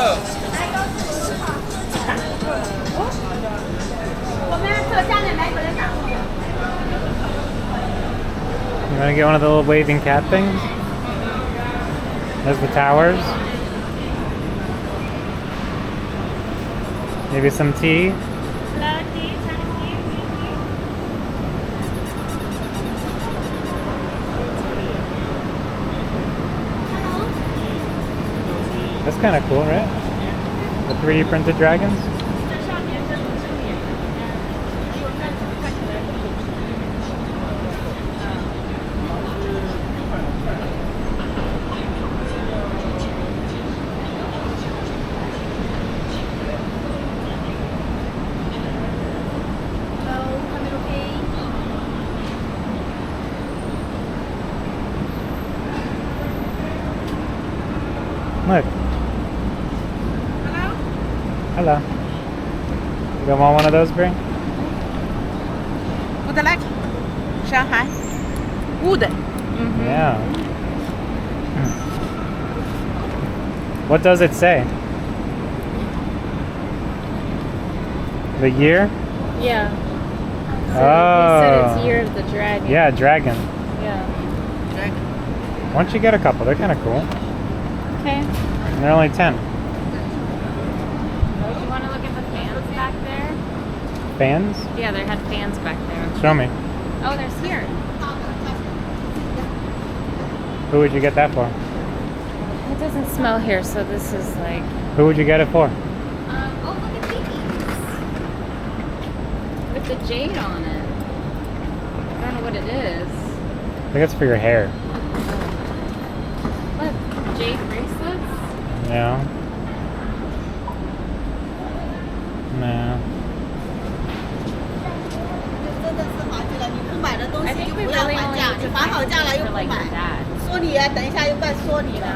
You want to get one of the little waving cat things? There's the towers. Maybe some tea. That's kind of cool, right? The 3D printed dragons. Look. Hello. You want one of those, Brie? Would you like Shanghai? Wood. Yeah. What does it say? The year? Yeah. So Oh. He said it's Year of the Dragon. Yeah, dragon. Yeah. Dragon. Why don't you get a couple? They're kind of cool. Okay. And they're only 10. Do you want to look at the fans back there? Fans? Yeah, they had fans back there. Show me. Oh, there's here. Who would you get that for? It doesn't smell here, so this is like... Who would you get it for? oh, look at these. With the jade on it. I don't know what it is. I think it's for your hair. Look, jade bracelets? Yeah. No. I think we really only need to find something for like your dad.说你啊，等一下又怪说你了。